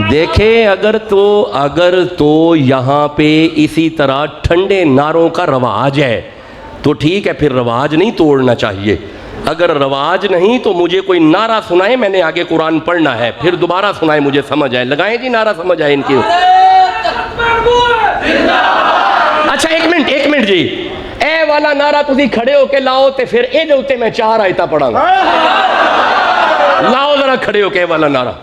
देखें अगर तो यहाँ पे इसी तरह ठंडे नारों का रवाज है तो ठीक है, फिर रवाज नहीं तोड़ना चाहिए। अगर रवाज नहीं तो मुझे कोई नारा सुनाए, मैंने आगे कुरान पढ़ना है, फिर दोबारा सुनाए, मुझे समझ आए। लगाएं जी नारा, समझ आए इनकी। अच्छा एक मिनट जी, ए वाला नारा तुसी खड़े होके लाओ ते फिर ए उत्ते मैं 4 आयता पढ़ांगा। लाओ जरा खड़े होके वाला नारा।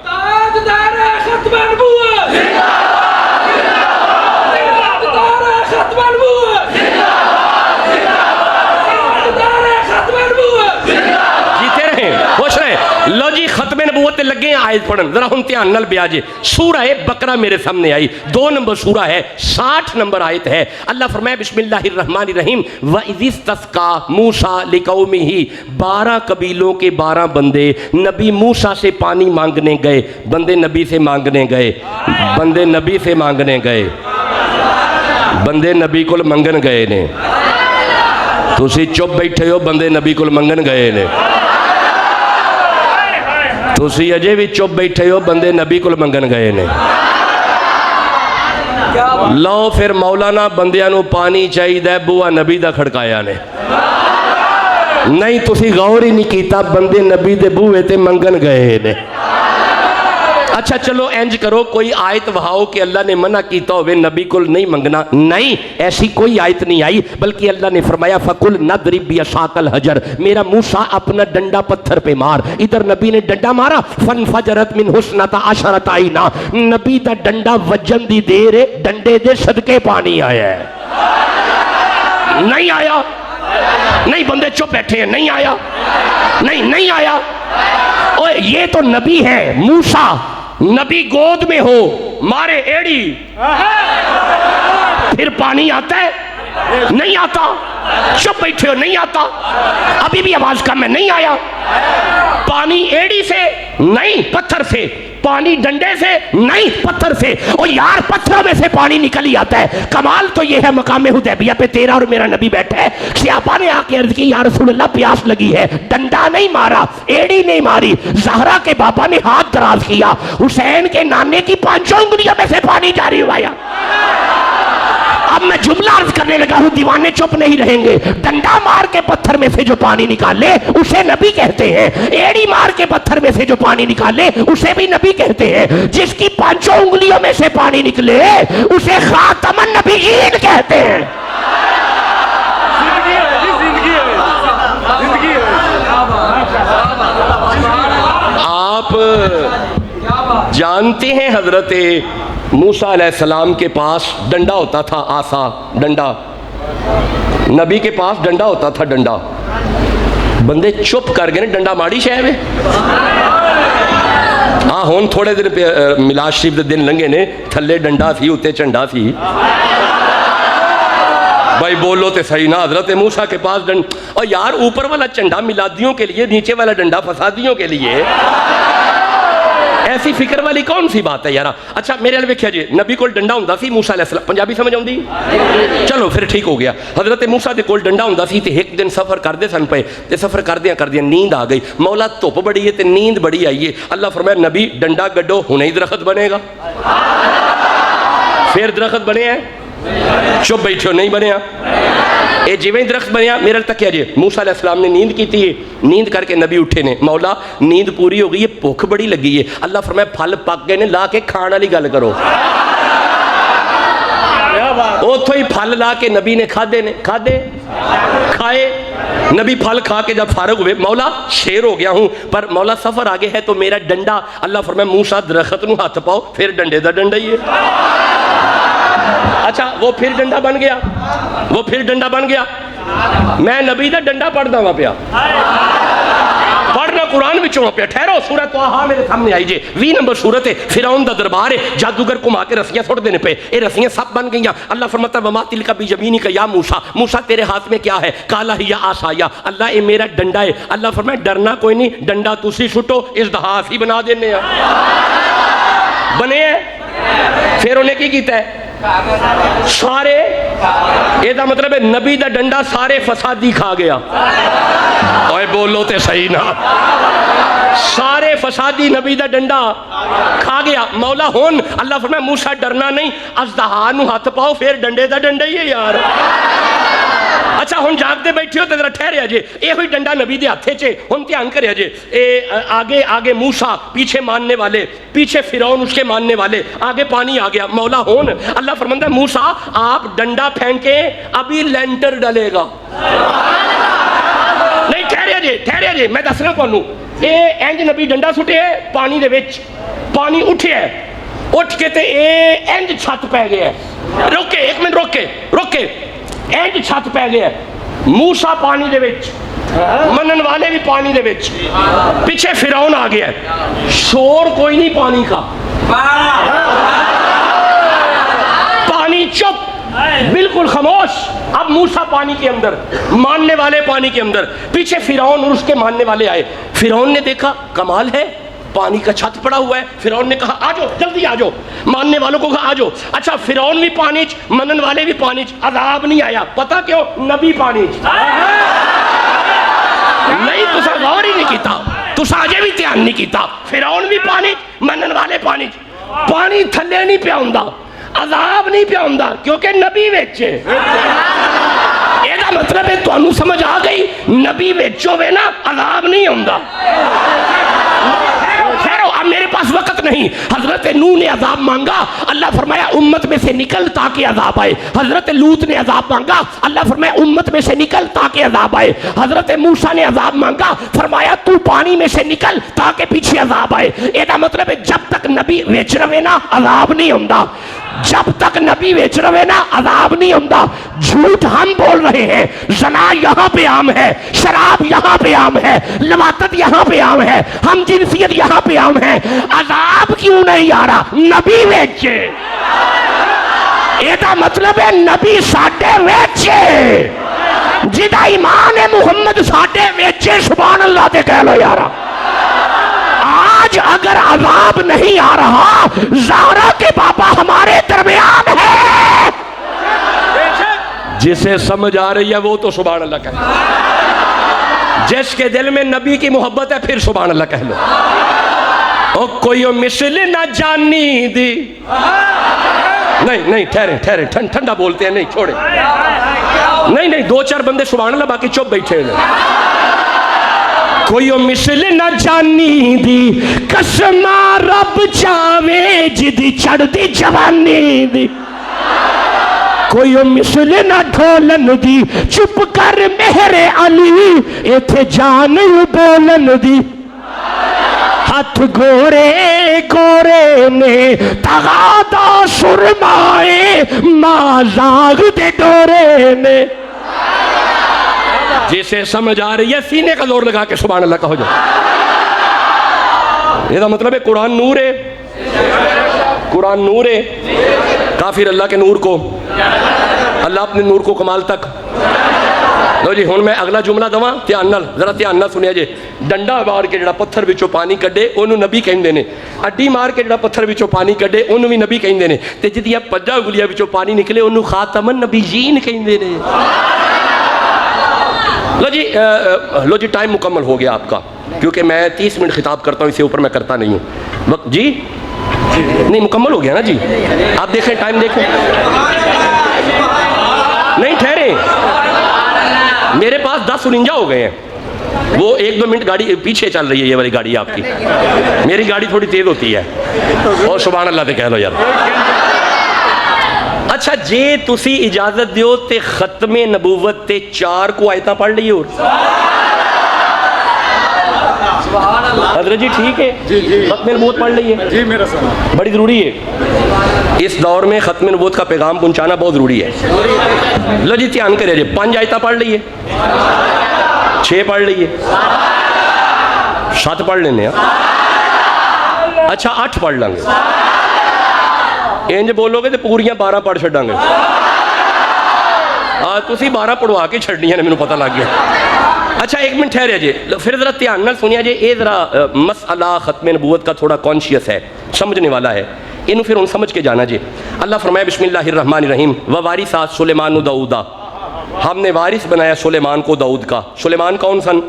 खुश रहे। लो जी, खत्मे नबूवत लगे आयत पढ़न, जरा हम ध्यान नाल ब्याजे। सूरा बकरा मेरे सामने आई, 2 नंबर सूरा है, 60 नंबर आयत है। अल्लाह फरमाया बिस्मिल्लाहिर्रहमानिर्रहीम व इज़िस्तस्का मूसा लिकौमिही। 12 कबीलों के 12 बंदे नबी मूसा से पानी मांगने गए। बंदे नबी से मांगने गए, बंदे नबी से मांगने गए, बंदे नबी को मंगन गए ने। तुसी चुप बैठे हो, बंदे नबी को मंगन गए ने। तुसी अजे भी चुप बैठे हो, बंदे नबी को मंगन गए ने। लो फिर मौलाना बंदियां नू पानी चाहिए, बुआ नबी दा खड़काया ने। नहीं तुसी गौर ही नहीं किया, बंदे नबी दे बूहे ते मंगन गए ने। अच्छा चलो इंज करो, कोई आयत वहाओ कि अल्लाह ने मना किया होवे नबी को नहीं मंगना। नहीं, ऐसी कोई आयत नहीं आई, बल्कि अल्लाह ने फरमाया फकुल नदरिब बिअसाकल हजर। मेरा मूसा अपना डंडा पत्थर पे मार। इधर नबी ने डंडा मारा, फनफजरत मिन हुस्नता अशरत आइना। नबी दा डंडा वजन दी देर है, डंडे दे सदके पानी आया है। नहीं आया, नहीं बंदे चुप बैठे हैं, नहीं आया, नहीं आया। ओए ये तो नबी है मूसा, नबी गोद में हो, मारे एड़ी, फिर पानी आता है? नहीं आता। चुप बैठे हो, नहीं आता। अभी भी आवाज कम है, नहीं आया। पानी एड़ी से नहीं, पत्थर से। पानी डंडे से नहीं, पत्थर से। और यार पत्थरों में से पानी निकल ही आता है। कमाल तो ये है, मकाम हुदैबिया पे तेरा और मेरा नबी बैठा है। सियापा ने आके अर्ज की, या रसूलल्लाह प्यास लगी है। डंडा नहीं मारा, एड़ी नहीं मारी, ज़हरा के बाबा ने हाथ दराज किया, हुसैन के नाने की 5 उंगलियों में से पानी जारी हुआ। अब मैं जुमला अर्ज करने लगा हूं, दीवाने चुप नहीं रहेंगे। डंडा मार के पत्थर में से जो पानी निकाले उसे नबी कहते हैं। एड़ी मार के पत्थर में से जो पानी निकाले उसे भी नबी कहते हैं। जिसकी 5 उंगलियों में से पानी निकले उसे खातमन नबीयीन कहते हैं। आप जानते हैं हजरत मूसा अलैहिस्सलाम के पास डंडा होता था, आसा डंडा। नबी के पास डंडा होता था, डंडा। बंदे चुप कर गए, डंडा माड़ी शह में। हाँ हुण थोड़े दिन पे मिलाद शरीफ दे दिन लंघे ने, थल्ले डंडा सी उत्ते झंडा सी। भाई बोलो तो सही ना, हजरत मूसा के पास डंडा। और यार ऊपर वाला झंडा मिलादियों के लिए, नीचे वाला डंडा फसादियों के लिए। ऐसी फिक्र वाली कौन सी बात है यार। अच्छा मेरे वाल वेख्या जी, नबी कोल डंडा हुंदा सी मूसा अलैहिस्सलाम। पंजाबी समझ आउंदी? चलो फिर ठीक हो गया। हजरत मूसा दे कोल डंडा हुंदा सी ते एक दिन सफर करदे सन पे, ते सफर करदियां नींद आ गई। मौला धुप बड़ी है ते नींद बड़ी आई है। अल्लाह फरमाया नबी डंडा गड्डो, हुणे ही दरख्त बनेगा। फिर दरख्त बने हैं, चुप बैठो, नहीं बनया। ये जिवें दरख्त बनया मेरे तकिया जी। मूसा अलैहिस्सलाम ने नींद की थी, नींद करके नबी उठे ने। मौला नींद पूरी हो गई है, भुख बड़ी लगी है। अल्लाह फरमाया फल पक गए ने, ला के खाण वाली गल करो। उथों ही फल ला के नबी ने खादे ने, खाए। नबी फल खा के जब फारग हुए, मौला शेर हो गया हूं, पर मौला सफर आगे है तो मेरा डंडा। अल्लाह फरमाया मूसा दरख्त नूं हथ पाओ, फिर डंडे दा डंडा ही है। अच्छा वो फिर डंडा बन गया, वो फिर डंडा बन गया। मैं नबी दा डंडा पढ़दा वा पिया, पढ़ना कुरान विचों पिया। ठहरो, सूरत ताहा मेरे सामने आई जे, 20 नंबर सूरत है। फिरौन दा दरबार है, जादूगर घुमा के रस्सियां सुट देने पे, ये रस्सियां सब बन गईयां। अल्लाह फरमाता वमा तिलका बियमीनी का या मूसा, मूसा तेरे हाथ में क्या है? काला हिया आसाया, अल्लाह ये मेरा डंडा है। अल्लाह फरमाया डरना कोई नहीं, डंडा तुसी सुटो, इस दहास ही बना देने बने। फिर उन्हें की कीता है? सारे, ਇਹਦਾ मतलब है नबी दा डंडा सारे फसादी खा गया। ओए बोलो ते सही ना। सारे फसादी नबी दा डंडा खा गया। मौला हुन अल्लाह फरमाया मूसा डरना नहीं, अज़दहा नू हथ पाओ, फिर डंडे दा डंडा ही है यार। अच्छा हुन जागते बैठे हो तो जरा ठहरे जे, ये हुई डंडा नबी दे हाथे चे, हुन ध्यान करे जे। ए आगे आगे मूसा, पीछे मानने वाले, पीछे फिरौन उसके मानने वाले, आगे पानी आ गया। मौला हुन अल्लाह फरमाता है मूसा आप डंडा फेंके, अभी लेंटर डलेगा। नहीं ठहरे जे, मैं दसना तुहानू। ए इंज नबी डंडा सुटे पानी दे विच, पानी उठिया, उठ के ते ए इंज छत पै गया। रोके एक मिनट, रोके इंज छत पै गया। मूसा पानी दे विच, मनन वाले भी पानी दे विच, पीछे फिरौन आ गया। शोर कोई नहीं पानी का, पानी चुप, बिल्कुल खामोश। अब मूसा पानी के अंदर, मानने वाले पानी के अंदर, पीछे फिरौन और उसके मानने वाले आए। फिरौन ने देखा कमाल है, पानी का छत पड़ा हुआ है। फिरौन ने कहा आ जाओ, जल्दी आ जाओ। मानने वालों को कहा आ जाओ। अच्छा फिरौन भी पानी च, मनन वाले भी पानी च, अजाब नहीं आया। पता क्यों? नबी पानी च। नहीं तुसा गौर ही नहीं किया, तुसा अजे भी ध्यान नहीं किया। फिरौन भी पानी च, मनन वाले पानी च। पानी थले नहीं पिया हुंदा, अजाब नहीं पिया हुंदा, क्योंकि नबी विच। एदा मतलब है तुहानू समझ आ गई, नबी विच होवे ना अजाब नहीं हुंदा। अब मेरे पास वक्त नहीं। हजरत नूह ने अजाब मांगा, अल्लाह फरमाया उम्मत में से निकल ताकि अजाब आए। हजरत लूत ने अजाब मांगा, अल्लाह फरमाया उम्मत में से निकल ताकि अजाब आए। हजरत मूसा ने अजाब मांगा, फरमाया तू पानी में से निकल ताकि पीछे अजाब आए। एदा मतलब है जब तक नबी विच रहे ना अजाब नहीं हुंदा, जब तक नबी बेच रहे ना अजाब नहीं होता। झूठ हम बोल रहे हैं, जना यहाँ पे आम है, शराब यहाँ पे आम है, लवातत यहाँ पे आम है, हम जिनसियत यहाँ पे आम है। अजाब क्यों नहीं आ रहा? नबी बेचे। एदा मतलब है नबी साडे वेचे, जिदा ईमान है मुहम्मद साडे वेचे। सुभान अल्लाह ते कह लो यारा। आज अगर अजाब नहीं आ रहा, ज़हरा के पापा हमारे दरमियान है। जिसे समझ आ रही है वो तो सुभान अल्लाह कहे। जिसके दिल में नबी की मोहब्बत है फिर सुभान अल्लाह कह लो। ओ कोई मिसल ना जानी दी। नहीं ठहरे, ठंडा बोलते हैं, नहीं छोड़े। नहीं दो चार बंदे सुभान अल्लाह, बाकी चुप बैठे हैं। कोई मिसल न जानी दी, कसमा रब चावे जिदी चढ़दी जवानी दी। कोई मिसल न ढोलन दी, चुप कर मेरे अली, इथे जान बोलन दी। हाथ गोरे गोरे ने तगादा सुरमाए, माजाग दे डोरे ने। जिसे समझ आ रही है सीने का जोर लगा के सुभान अल्लाह कहो जाओ। इसका मतलब है कुरान नूर है, कुरान नूर है। काफिर अल्लाह के नूर को, अल्लाह अपने नूर को कमाल तक। लो जी हुन मैं अगला जुमला दवा, ध्यान नाल, जरा ध्यान नाल सुनिया जे। डंडा मार के जिहड़ा पत्थर विचों पानी कड्डे ओनू नबी कहंदे ने, अड्डी मार के जिहड़ा पत्थर विचों पानी कड्डे ओनू भी नबी कहंदे ने, ते जिहदियां पज्जां उंगलियां विचों पानी निकले ओनू खातमन नबीयीन कहंदे ने। लो जी टाइम मुकम्मल हो गया आपका, क्योंकि मैं 30 मिनट खिताब करता हूँ, इससे ऊपर मैं करता नहीं हूँ। वक्त जी नहीं मुकम्मल हो गया ना जी। आप देखें, टाइम देखें। नहीं ठहरे, मेरे पास 10:49 हो गए हैं। वो 1-2 मिनट गाड़ी पीछे चल रही है, ये वाली गाड़ी आपकी। मेरी गाड़ी थोड़ी तेज होती है। और सुभान अल्लाह ते कह लो यार। अच्छा जे तुसी इजाजत दियो ते खत्मे नबूवत ते 4 को आयता पढ़ ली। और हजरत जी ठीक है जी, खत्मे नबूवत पढ़ ली है जी, मेरा सलाम बड़ी जरूरी है। इस दौर में खत्मे नबूवत का पैगाम पहुंचाना बहुत जरूरी है। लो जी ध्यान करिए, 5 आयता पढ़ ली है, 6 पढ़ ली है, 7 पढ़ लेने। अच्छा 8 पढ़ लेंगे। इंज बोलोगे तो पूरियां 12 पढ़ छड़ांगे। तुसी 12 पढ़वा के छड़नियां ने, मैनू पता लग गया। अच्छा 1 मिनट ठहरे जे, फिर जरा ध्यान नाल सुनिया जे। ये जरा मसला खत्मे नबूवत का थोड़ा कॉन्शियस है, समझने वाला है। इनू फिर उन समझ के जाना जे। अल्लाह फरमाया बिस्मिल्लाहिर्रहमानिर्रहीम, व वारिसा सुलेमान दाऊदा, हमने वारिस बनाया सुलेमान को दाऊद का। सुलेमान कौन सन?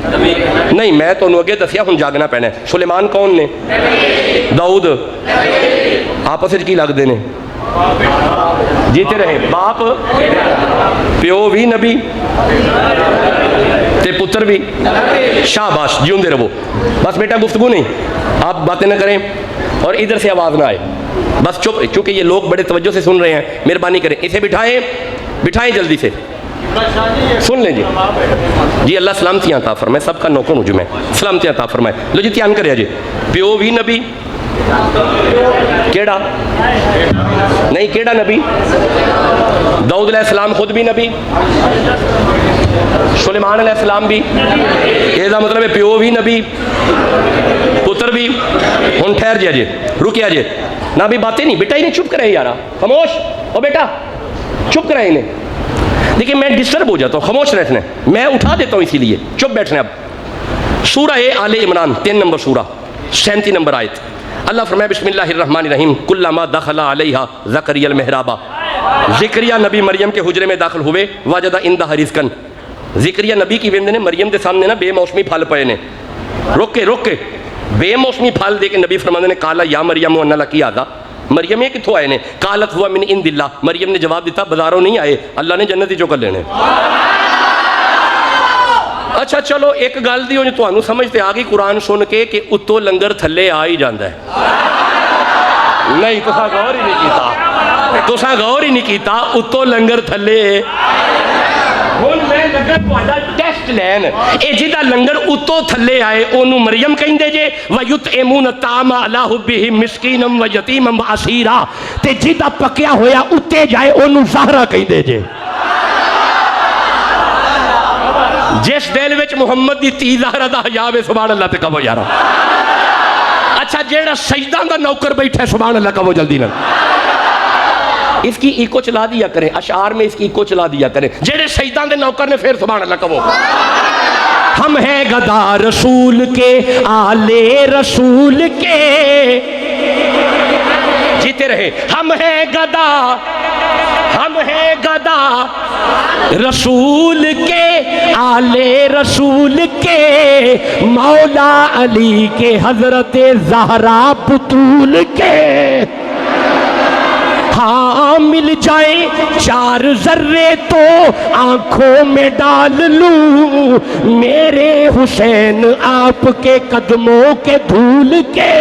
नहीं, मैं तो अगे दसिया, हुण जागना पैना। सुलेमान कौन ने? दाऊद। आपस की लगते ने? जीते रहे। बाप प्यो भी नबी ते पुत्र भी। शाबाश, जिਉਂਦੇ रहो। बस बेटा गुफ्तगू नहीं, आप बातें ना करें और इधर से आवाज़ ना आए, बस चुप। चूँकि ये लोग बड़े तवज्जो से सुन रहे हैं, मेहरबानी करें इसे बिठाएं, बिठाएं जल्दी से, सुन लें जी। जी अल्लाह सलामतियाँ अता फरमाए, सबका नौकर हूँ जी मैं, सलामतियाँ अता फरमाए। लो जी ध्यान करे जी। प्यो भी नबी, केड़ा नहीं, केड़ा नबी? दाऊद अलैहिस्सलाम खुद भी नबी, सुलेमान अलैहिस्सलाम भी। इसका मतलब है प्यो भी नबी, पुत्र भी। हुण ठहर जा जे, रुकिया जे ना भी, बातें नहीं, बेटा ही नहीं, चुप करे यारा, खामोश। ओ बेटा चुप करे इन्हें। देखिए मैं डिस्टर्ब हो जाता हूँ, खामोश रहने, मैं उठा देता हूँ इसीलिए, चुप बैठने। अब सूरा आले इमरान 3 नंबर सूरा 37 नंबर आयत। अल्लाह फरमाए बिस्मिल्लाहिर्रहमानिर्रहीम, कुल्लमा दखला अलैहा ज़करियल मेहराबा। ज़िक्रिया नबी मरियम के हुजरे में दाखिल हुए, वजदा इंदहा रिज़्क़न। ज़िक्रिया नबी की वेंदे ने मरियम के सामने ना बेमौसमी फल पे ने, रोक के बेमौसमी फल दे के नबी फरमाते ने, काला या मरियम अन्ना लकी आदा। मरियम ये कितों आए ने? कालत हुआ मिन इंदिल्लाह। मरियम ने जवाब दिता, बाजारों नहीं आए, अल्लाह ने जन्नत चो कर लेने। अच्छा चलो एक गल दी तुहानू समझ ते आ गई कुरान सुन के कि उत्तों लंगर थल्ले आ ही जाता है। नहीं तुसा गौर ही नहीं किया, तुसा गौर ही नहीं किया, उत्तों लंगर थल्ले। हुण मैं लंगर तुहाडा टेस्ट लैन, ये जिहदा लंगर उत्तों थल्ले आए ओनू मरियम कहिंदे जे, वयुतइमून तामा अला हुब्बिही मिस्कीनम व यतीमम व असीरा, ते जिहदा पकिया होया उत्ते जाए ओनू ज़हरा कहिंदे जे। जिस दिल विच मुहम्मद दी धी ज़हरा दा हया वे, सुभान अल्लाह ते कहो यारा। अच्छा जेड़ा सजदा दा नौकर बैठा, सुभान अल्लाह कहो जल्दी ना। इसकी इको चला दिया करें, अशार में इसकी इको चला दिया करें। जेड़े सजदा दे नौकर ने फिर सुभान अल्लाह कहो। हम हैं गदा रसूल के, आले रसूल के, जीते रहे। हम हैं गदा, हम हैं गदा रसूल के, आले रसूल के, मौला अली के, हजरत ज़हरा पुतूल के। हाँ मिल जाए 4 ज़र्रे तो आंखों में डाल लूं, मेरे हुसैन आपके कदमों के धूल के।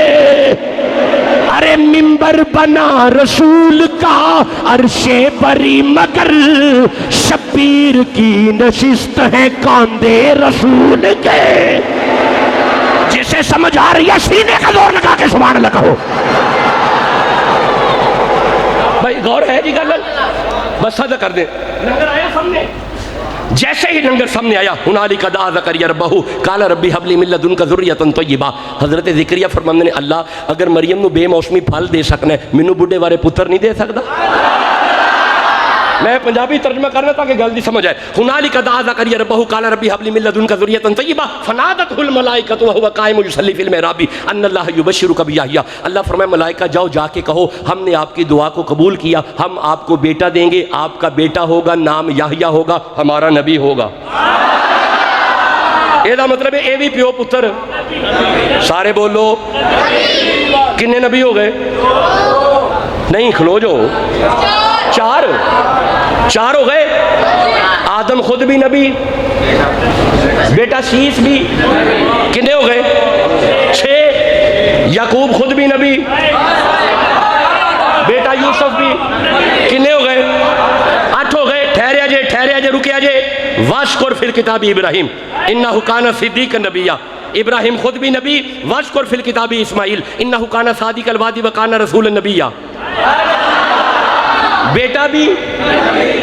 अरे मिंबर बना रसूल का अरशे बरी, मगर शब्बीर की नशिस्त है कांधे रसूल के। जिसे समझ आ रही है सीने का जोर लगा के सुभान अल्लाह कहो। भाई गौर है जी गल, बस सदा कर दे। लंगर आया सामने, जैसे ही लंगर सामने आया, हुनालिका दा ज़करिया रब्बहू काला रब्बी हबली मिन लदुनका ज़ुर्रियतन तय्यिबा। हज़रत ज़िक्रिया फरमांदे ने, अल्लाह अगर मरियम नू बेमौसमी फल दे सकना है, मैनू बुढ़े वाले पुत्र नहीं दे सकता? मैं पंजाबी तर्जमा करना ताकि गल दी समझ आए। हुनालिका दा ज़करिया रब्बहू काला रब्बी हबली मिन लदुनका ज़ुर्रियतन तय्यिबा फनादतहुल मलाइकतु व हुवा काइमुन युसल्ली फिल मिहराबी अन्नल्लाह युबश्शिरुका बियहया। अल्लाह फरमाए मलाइका जाओ जाके कहो हमने आपकी दुआ को कबूल किया, हम आपको बेटा देंगे, आपका बेटा होगा, नाम याहया होगा, हमारा नबी होगा। ਇਹਦਾ मतलब है ये भी प्यो पुत्र सारे बोलो किन्ने नबी हो गए? नहीं खलो जो 4 हो गए। आदम खुद भी नबी, बेटा शीश भी, किन्ने हो गए? 6। याकूब खुद भी नबी, बेटा यूसुफ भी, किन्ने हो गए? 8 हो गए। ठहरे जे रुके जे। वाशकुर फिल किताबी इब्राहिम इन्नहु काना सिद्दीक़ नबिया। इब्राहिम खुद भी नबी। वाशकुर फिल किताबी इस्माइल इन्नहु काना सादिक़ल वादी व काना रसूल नबिया। बेटा भी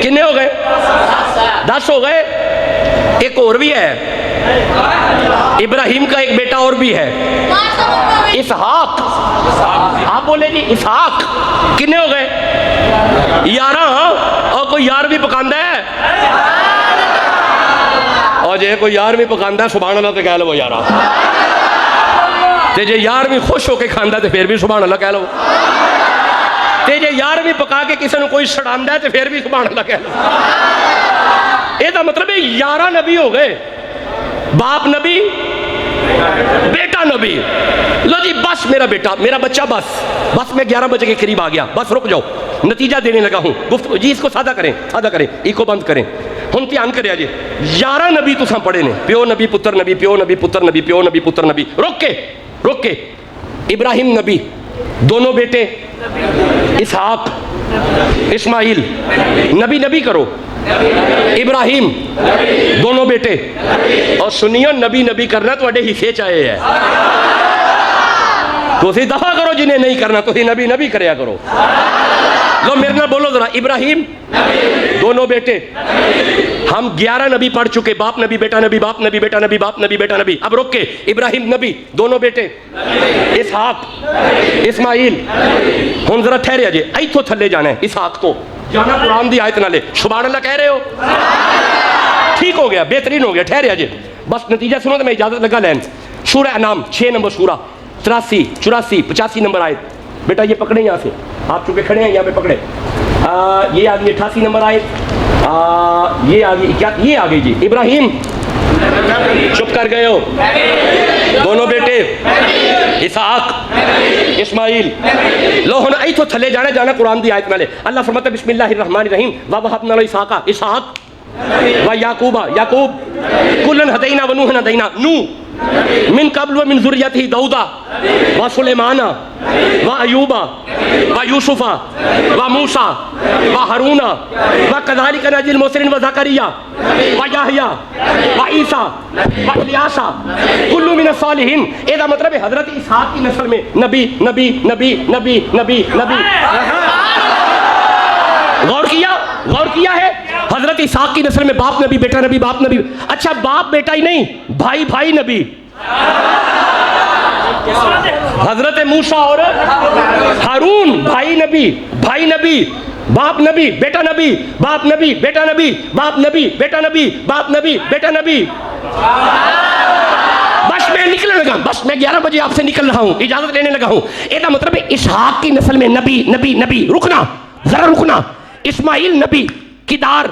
किन्ने हो गए? 10 हो गए। एक और भी है, इब्राहिम का एक बेटा और भी है, इसहाक। आप बोले जी इसहाक, किन्ने हो गए? 11। और कोई 11वीं पकांदा है, और जे कोई 11वीं पकांदा है सुभान अल्लाह तो कह लो यार, ते जे 11वीं खुश होके खांदा तो फिर भी सुभान अल्लाह कह लो, ते जे 11वीं पका के किसी को कोई सड़ांदा है तो फिर भी सुभान अल्लाह कह लो। ਇਹਦਾ मतलब है 11 नबी हो गए। बाप नबी, बेटा नबी। लो जी बस मेरा बेटा, मेरा बच्चा, बस मैं 11 बजे के करीब आ गया, बस रुक जाओ, नतीजा देने लगा हूँ। गुफ्तगू जी इसको सादा करें, इको बंद करें। हम ध्यान करे जी 11 नबी तुसां पढ़े ने, प्यो नबी पुत्र नबी, प्यो नबी पुत्र नबी, प्यो नबी पुत्र नबी। रुक के इब्राहिम नबी, दोनों बेटे इसहाक इस्माइल, नबी नबी करो, इब्राहिम दोनों बेटे, और सुनियो नबी नबी करना थोड़े हिस्से चाहे है। तुसी दफा करो जिन्हें नहीं करना, तुसी नबी नबी करया करो। लो मेरे नाल बोलो जरा, इब्राहिम दोनों बेटे। हम 11 नबी पढ़ चुके, बाप नबी बेटा नबी, बाप नबी बेटा नबी, बाप नबी बेटा नबी। अब रुक के इब्राहिम नबी, दोनों बेटे इसहाक इस्माइल। हम जरा ठहरे अजे, इथों थले जाना है, इसहाक तो जाना कुरान दी आयत नाले। सुभान अल्लाह कह रहे हो, ठीक हो गया, बेहतरीन हो गया, ठहरे अजे। बस नतीजा सुनो तो मैं इजाजत लगा लैन। सूरह अनाम 6 नंबर सूरा, 83 84 85 नंबर आयत। बेटा ये पकड़े यहाँ से, आप चुके खड़े हैं यहाँ पे पकड़े। ये आ गई 88 नंबर आयत। ये आ गई क्या, ये आ गई जी। इब्राहिम चुप कर गए हो, दोनों बेटे इसहाक इस्माइल। लो हुन इथों थले जाना कुरान दी आयत नाले। अल्लाह फरमाता बिस्मिल्लाहिर रहमानिर रहीम व वहबना lahu इसहाक व याकूब कुल्लन हदैना व नूहन हदैना। नूह मिन कब्ल व मिन ज़ुर्रियतिही दाऊदा व सुलेमाना व अयूबा व यूसुफा व मूसा व हारूना व कज़ालिका नजिल मुहसिनीन व ज़करिया व याहया व ईसा व इलियासा कुल्लु मिन सालिहीन। इसका मतलब है हजरत इसहाक की नस्ल में नबी नबी नबी नबी नबी नबी। गौर किया है, हजरत इसहाक की नस्ल में बाप नबी बेटा नबी, बाप नबी। अच्छा बाप बेटा ही नहीं, भाई नबी। हजरत मूसा और हारून भाई नबी, बाप नबी बेटा नबी, बाप नबी बेटा नबी, बाप नबी बेटा नबी, बाप नबी बेटा नबी। बस मैं निकलने लगा, बस मैं 11 बजे आपसे निकल रहा हूँ, इजाजत लेने लगा हूँ। इसका मतलब है इसहाक की नस्ल में नबी नबी नबी। रुकना जरा रुकना। इस्माइल नबी, किदार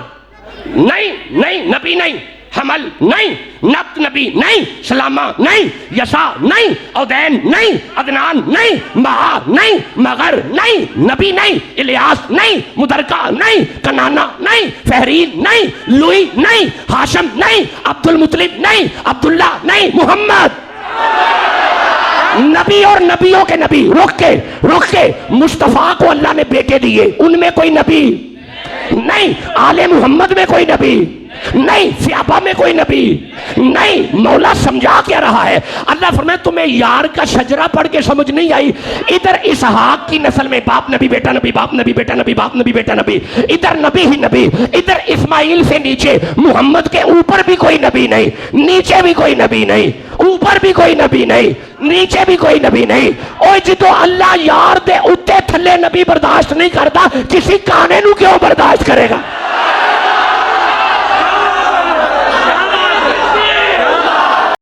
नहीं, नबी नहीं, हमल नहीं, नब्त नबी नहीं, सलामा नहीं, यसा नहीं, उदैन नहीं, अदनान नहीं, महा नहीं, मगर नहीं, नबी नहीं, इलियास नहीं, मुदरका नहीं, कनाना नहीं, फहरीन नहीं, लुई नहीं, हाशम नहीं, अब्दुल मुतलिब नहीं, अब्दुल्ला नहीं, मोहम्मद। नबी और नबियों के नबी। रुक के मुस्तफा को अल्लाह ने बेटे दिए, उनमें कोई नबी नहीं, आले मोहम्मद में कोई नबी नहीं, सियाबा में कोई नबी नहीं। मौला समझा क्या रहा है? अल्लाह फरमाए तुम्हें यार का शजरा पढ़ के समझ नहीं आई? इधर इसहाक की नस्ल में बाप नबी बेटा नबी, बाप नबी बेटा नबी, बाप नबी बेटा नबी, इधर नबी ही नबी। इधर इस्माइल से नीचे मोहम्मद के ऊपर भी कोई नबी नहीं, नीचे भी कोई नबी नहीं, ऊपर भी कोई नबी नहीं, नीचे भी कोई नबी नहीं। ओए जो अल्लाह यार दे उत्ते थल्ले नबी बर्दाश्त नहीं करता, किसी काने नू क्यों बर्दाश्त करेगा?